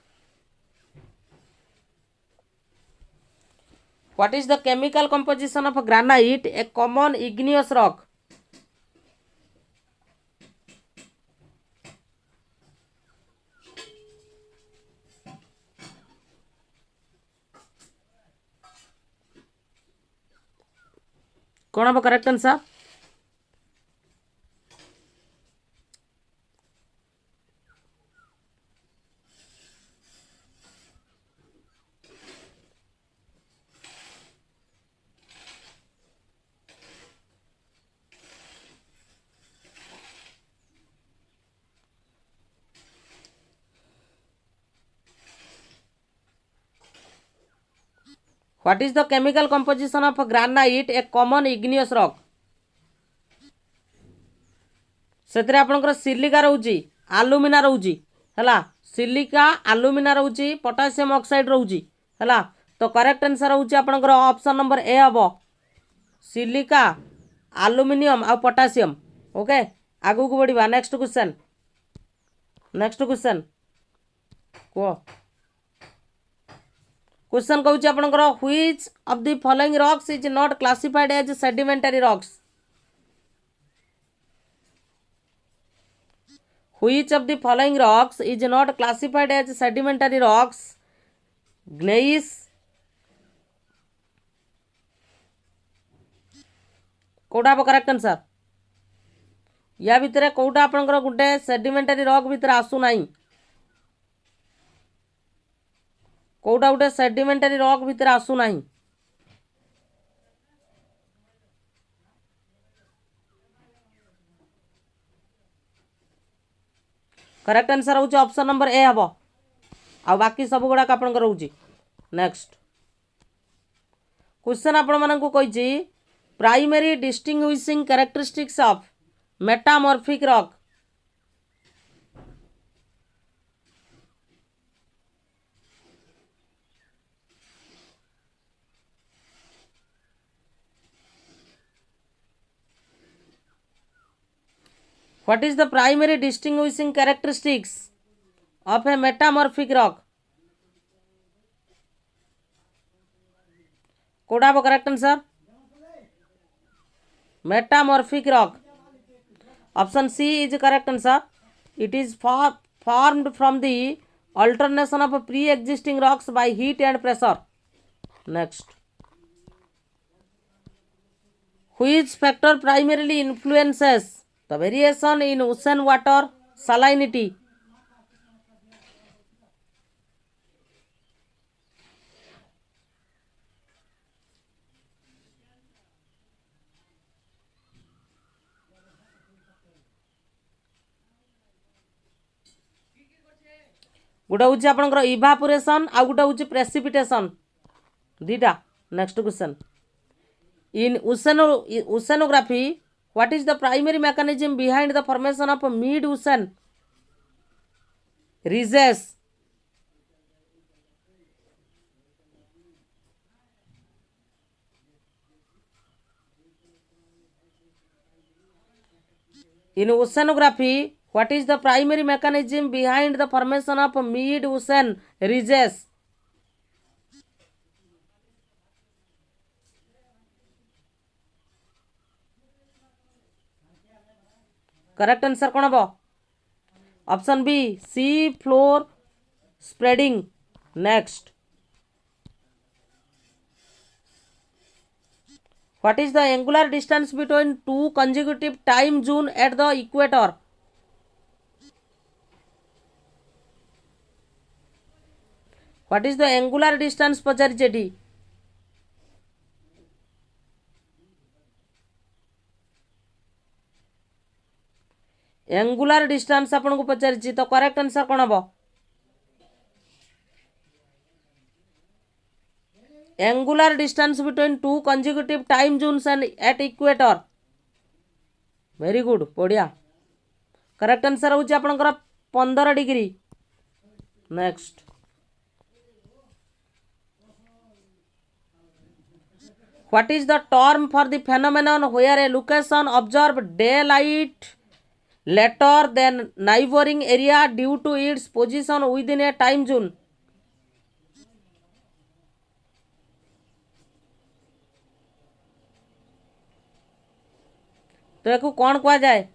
What is the chemical composition of granite a common igneous rock. कौन हम correct answer what is the chemical composition of granite a common igneous rock. से आपंकर silica रोचे आलुमिना रोचे है silica आलुमिना रोचे potassium oxide रोचे है तो करेक्ट आंसर होची आपंकर ऑप्शन नंबर ए हम सिलिका आलुमिनियम आ पोटासियम। ओके आगू को बढ़िया नेक्स्ट क्वेश्चन कह क्वेश्चन कहूँ आपंकर which of the following rocks is not classified as sedimentary rocks. Which of the following rocks is not classified as sedimentary rocks? Gneiss, कोटा आप करेक्ट आंसर या भितर कोटा आपनकर गुटे सेडिमेंटरी रॉक भितर आसु नाही कोटा गुटे सेडिमेंटरी रॉक भितर आसु नाही। करेक्ट आंसर होची ऑप्शन नंबर ए हम आ बाकी सब गुड़ाक आपंकर रोचे। नेक्स्ट क्वेश्चन आपण मानकु कहिछि primary distinguishing characteristics of metamorphic rock. What is the primary distinguishing characteristics of a metamorphic rock? कोड़ा वो correct answer metamorphic rock. Option C is correct answer. It is formed from the alternation of pre-existing rocks by heat and pressure. Next, which factor primarily influences the variation in ocean water salinity? गोटे हूँ आपंकर evaporation आ गोटे हूँ precipitation दीटा। Next question in oceanography what is the primary mechanism behind the formation of mid ocean ridges? In oceanography, what is the primary mechanism behind the formation of mid-ocean ridges? Correct answer कौन हम? Option B, sea floor spreading. Next, what is the angular distance between two consecutive time zone at the equator? What is the angular distance पचारिछेटी? Angular distance आपन को पचारि तो correct answer कौन हम angular distance between two consecutive time zones and at equator very good बढ़िया correct answer हूँ आपंकर 15 degree next what is the term for the phenomenon where a location observe daylight later than neighbouring area due to its position within a time zone तो या कौन कह जाए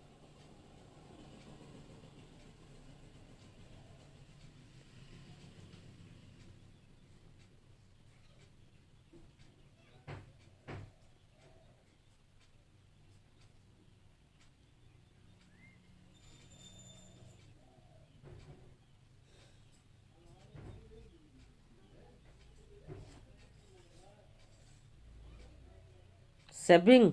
saving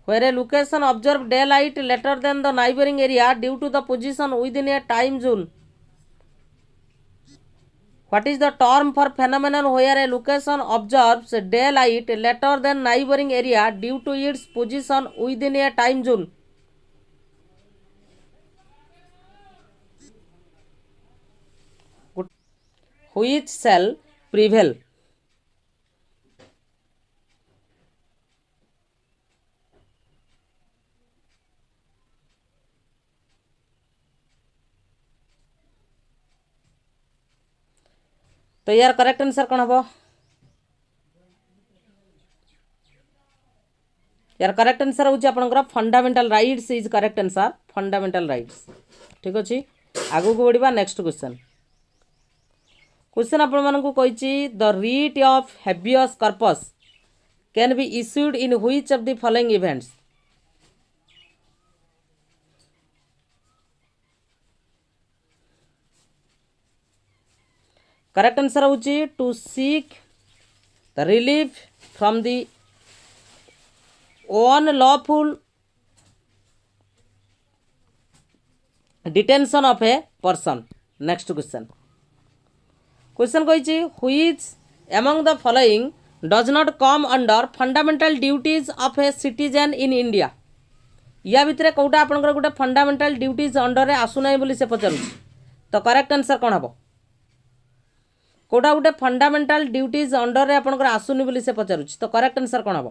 where a location observed daylight later than the neighboring area due to the position within a time zone. What is the term for phenomenon where a location observes daylight later than neighboring area due to its position within a time zone? Which shall prevail? तो यार correct answer कौन हम यार correct answer हूँ आपंकर fundamental rights is correct answer fundamental rights ठीक अच्छे आगू को बढ़ा नेक्स्ट क्वेश्चन क्वेश्चन आपको कही the writ of habeas corpus can be issued in which of the following events correct answer हूँ to seek the relief from the unlawful detention of a person next question question कही which among the following does not come under fundamental duties of a citizen in India या भितर कौटा आपंकर गोटे fundamental duties under आसुना बोली से पचार तो correct answer कौन हम कौटा गोटे फंडामेंटल ड्यूटीज अंडर आपंकर आसुनी बोली से पचार तो करेक्ट आंसर कौन हम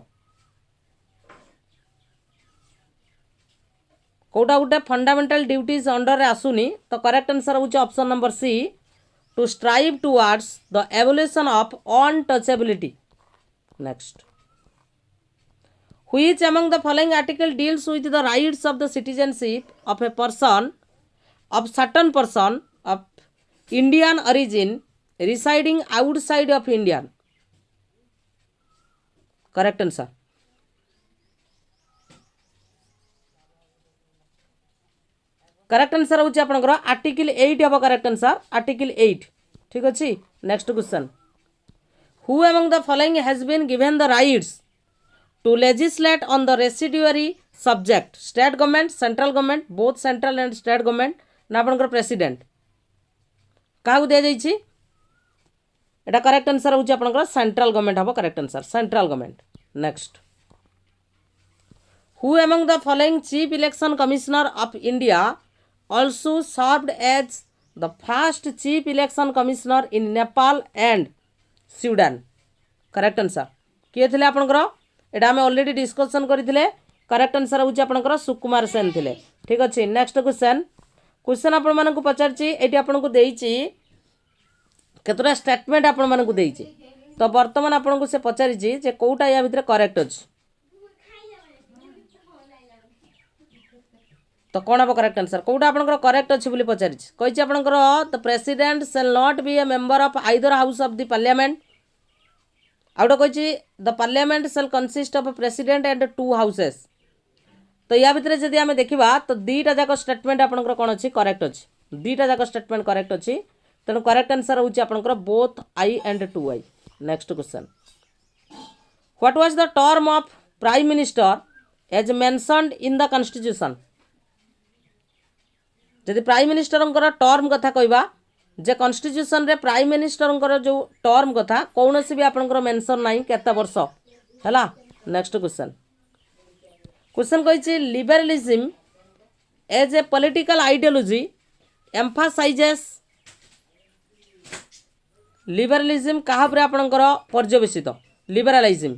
कौटा गोटे फंडामेंटल ड्यूटीज अंडर आसुनी तो करेक्ट आंसर हूँ option number C to strive towards the evolution of untouchability next which among the following article deals with the rights of the citizenship of a person of certain person of Indian origin residing outside of India correct answer correct answer हूँ आपंकर article 8 हम correct answer article 8 ठीक अच्छे next question who among the following has been given the rights to legislate on the residuary subject state government central government both central and state government ना आपंकर president क्या दि जाइए एटा correct answer हूँ आपंकर central government हम correct answer central government next who among the following chief election commissioner of India also served as the first chief election commissioner in Nepal and Sudan correct answer किए थे आपंकर एटा आम already discussion करते correct answer हूँ आपंकर सुकुमार सेन थे ठीक अच्छे नेक्स्ट क्वेश्चन क्वेश्चन आपण को पचारची एटी आपन को देइची केतरा स्टेटमेंट आपण मानक देइची तो वर्तमान आपन को से पचारिची जे कोटा या भितर करेक्ट अछि तो कौन हम करेक्ट आंसर कौटा आपंकर करेक्ट अच्छी बोली पचारिछि कहिछि आपंकर the president shall not be a member of either house of the parliament out कहिछि the parliament shall consist of president and 2 houses तो या भितर जदि आमे देखिबा तो दीटा जाक स्टेटमेंट आपंकर कोन अछि करेक्ट अछि दीटा जाक स्टेटमेंट करेक्ट अछि तेणु करेक्ट आंसर होछि आपंकर both I and 2 I next question what was the term of prime minister as mentioned in the constitution जदि प्राइम मिनिस्टर टर्म कथा कहवा जे कॉन्स्टिट्यूशन रे प्राइम मिनिस्टर जो टर्म कथा कौन भी आपंकर मेंशन ना केते वर्ष है। नेक्स्ट क्वेश्चन क्वेश्चन कही liberalism as a political ideology emphasises liberalism कहा पर आपंकर पर्यवेसित लिबरलिज्म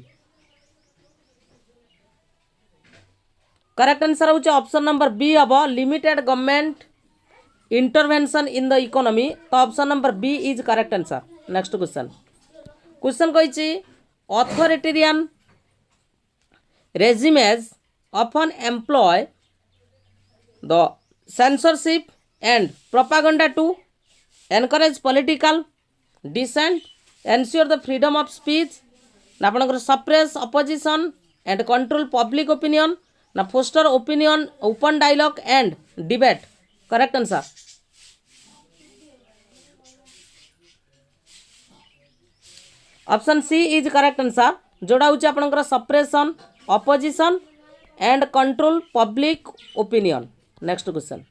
करेक्ट आंसर होचे ऑप्शन नंबर बी हम limited government intervention in the economy तो option number B is correct answer. Next question question कही authoritarian regimes often employ the censorship and propaganda to encourage political dissent, ensure the freedom of speech, ना आपनकर suppress opposition and control public opinion, ना foster opinion, open dialogue and debate. Correct answer. Option C is correct answer. जोड़ा होची आपनकर suppression, opposition and control public opinion. Next question.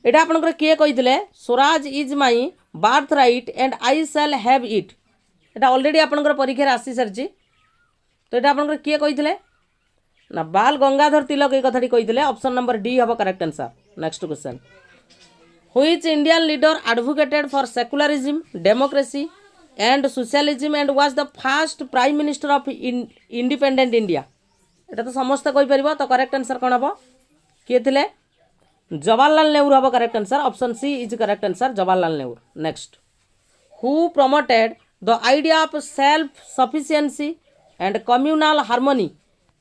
एटा आपनकर किए कहिथिले swaraj is my birthright and I shall have it एटा already आपनकर परीक्षा रे आसी सरची तो एटा आपनकर किए कहिथिले ना बाल गंगाधर तिलक ए कथाटी कहिथिले ऑप्शन नंबर डी हबो correct answer. Next question which Indian leader advocated for secularism democracy and socialism and was the first prime minister of independent India एटा तो समस्त कहि परिबो तो करेक्ट आंसर कोन हबो किए थिले जवाहरलाल नेहरू हबो correct answer. Option C is correct answer Jawaharlal Nehru. Next who promoted the idea of self sufficiency and communal harmony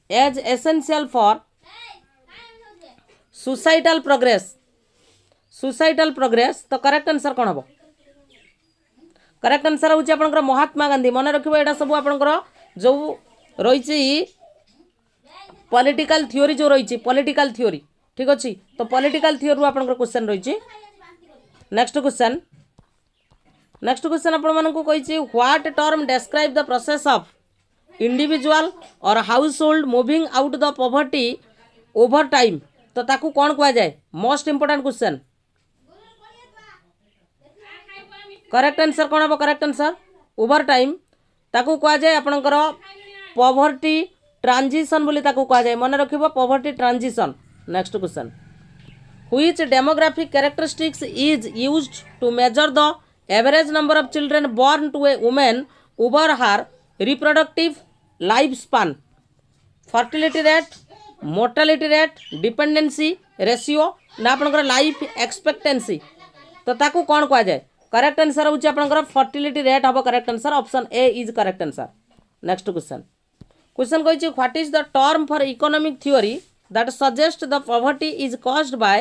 as essential for societal progress तो करेक्ट आंसर कोन हबो करेक्ट आंसर होची आपनकर महात्मा गांधी मन रखिबो एटा सब आपनकर जो रहिछि पॉलिटिकल थ्योरी जो रहिछि पॉलिटिकल थ्योरी ठीक अच्छी तो पॉलिटिकल थ्योरी आपनकर क्वेश्चन रही। नेक्स्ट क्वेश्चन आपण मानकु कहिछि what term describe the process of individual or household moving out the poverty over time तो ताकू कौन कह जाए most important question correct answer कौन हम करेक्ट आंसर ओवर टाइम ताकू कह जाए आपनकर पॉवर्टी ट्रांजिशन बोली ताकू कह जाए मन रखिबो poverty transition. Next question which demographic characteristics is used to measure the average number of children born to a women over her reproductive lifespan fertility rate mortality rate dependency ratio ना आपनकर life expectancy तो ताकू कौन कह जाए correct answer होची आपनकर fertility rate हबो correct answer. Option A is correct answer. Next question कहिछि what is the term for economic theory that suggest the poverty is caused by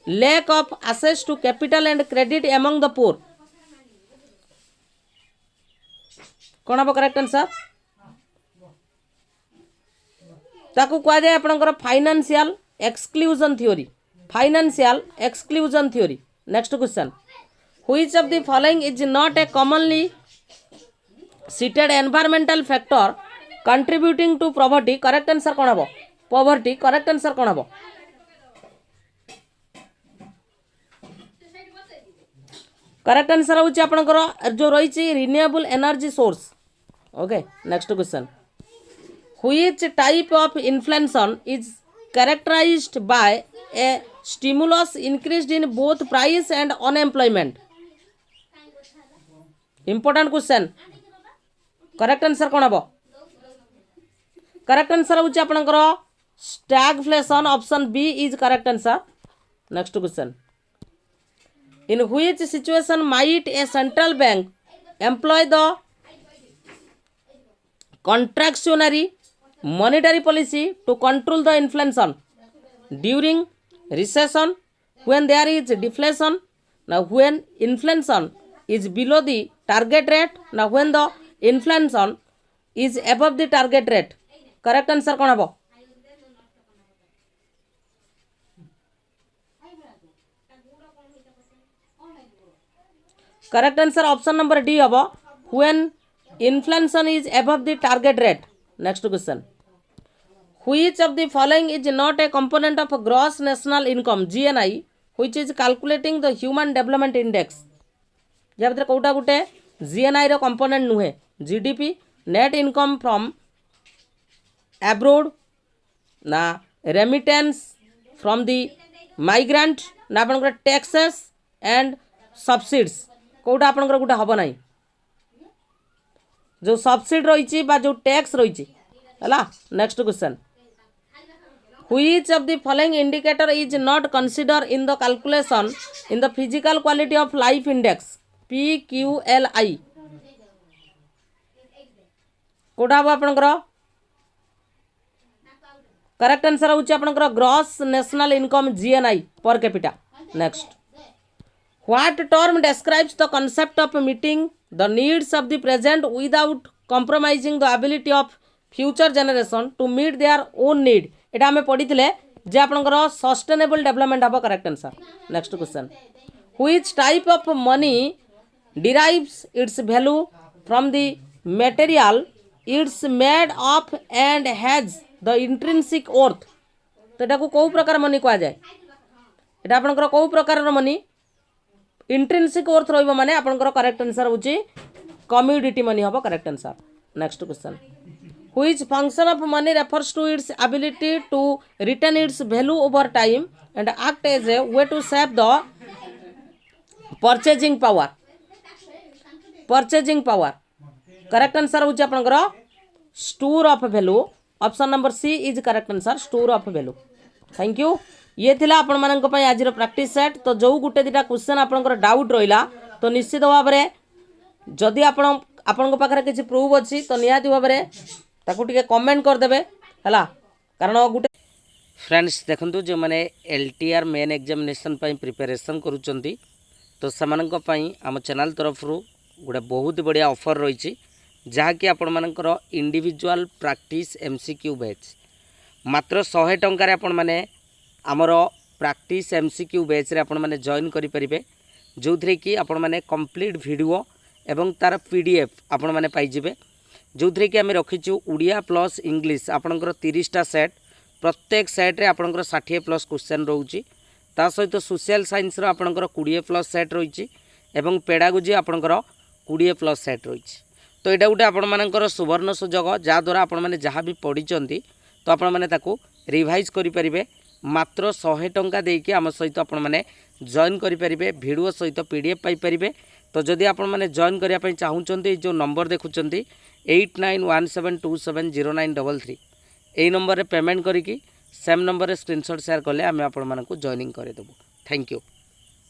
lack of access to capital and credit among the poor कौन हम correct answer ताकू कह जाए आपनकर financial exclusion theory next question which of the following is not a commonly cited environmental factor contributing to poverty correct answer कौन हम poverty correct answer कौन हम करेक्ट आंसर होची आपनकर जो रही renewable energy source. Okay next question which type of inflation is characterized by a stimulus increased in both price and unemployment important question correct answer कौन हम करेक्ट आंसर होची आपनकर stagflation. Option B is correct answer. Next question in which situation might a central bank employ the contractionary monetary policy to control the inflation during recession when there is deflation ना when inflation is below the target rate ना when the inflation is above the target rate correct answer कौन हम correct answer option number D हम when inflation is above the target rate. Next question Which of the following is not a component of gross national income GNI which is calculating the human development index? या भितर कोटा गुटे GNI रो component नुहे GDP net income from abroad ना remittance from the migrant ना आपनकर taxes and subsidies Kota आपनकर गुटे हबो नाही जो सब्सिडी रही बा जो टैक्स रही है। Next question which of the following indicator is not considered in the calculation in the physical quality of life index PQLI कोटा हम आपनकर करेक्ट आंसर होची आपनकर gross national income GNI per capita. Next what term describes the concept of meeting the needs of the present without compromising the ability of future generation to meet their own need? एटा हमें पढ़ी जे आपनकर sustainable development हम correct answer. Next question which type of money derives its value from the material it's made of and has the intrinsic worth? तो एटा को कोउ प्रकार money कहा जाए? एटा आपनकर कोउ प्रकार मनी इंट्रिंसिक वर्थ रहिबो माने आपनकर करेक्ट आंसर होची कमोडिटी मनी हबो correct answer. Next question which function of money refers to its ability to retain its value over time and act as a way to save the purchasing power? Purchasing power correct answer होची आपनकर store of value. Option number C is correct answer store of value. Thank you. ये थिला आपण मानक पय आज practice set. तो जो गुटे दिटा क्वेश्चन आपनकर डाउट रहिला तो निश्चित भाव में जदि आपण पाखे किसी प्रूफ अच्छी तो निहाती भाव में ताकू टिके कमेंट करदेवे है कारण गोटे फ्रेंड्स देखंतु जो माने LTR मेन एग्जामिनेशन पई प्रिपरेशन करूचंती तो समानक पई आम चैनल तरफ रु गोटे बहुत बढ़िया ऑफर रही जहाँकि आपण मानकर इंडिविजुअल प्रैक्टिस MCQ बैच मात्र 100 टंकार आपण माने आमर प्रैक्टिस MCQ बैच रे आपण माने जॉइन करि परिबे जो थरे कि आपण माने कंप्लीट वीडियो एवं तार PDF आपण माने पाई जिवे जो थरे कि आमे रखिछु उड़िया प्लस इंग्लिश आपणकर 30टा सेट प्रत्येक सेट रे आपणकर 60 प्लस क्वेश्चन रहउची ता सहित सोशल साइंस रो आपणकर 20 प्लस सेट रहिची एवं पेडागोजी आपणकर 20 प्लस सेट रहिची। तो एटा गुटे आपण मानकर सुवर्ण सुजोग जा द्वारा आपण माने जहाँ भी पढ़ी तो आपण माने ताकू रिवाइज करि परिबे मात्र 100 टंका देकी आम सहित आपण माने जॉइन करि परिबे वीडियो सहित PDF पाई परिबे। तो जदि आपण माने जॉइन करिया पई चाहुचंती जो नंबर देखुचंती 8917270933 एई नंबर रे पेमेंट करिकी सेम नंबर रे स्क्रीनशॉट शेयर करले आमे आपण मानकू जॉइनिंग करे देबो। Thank you.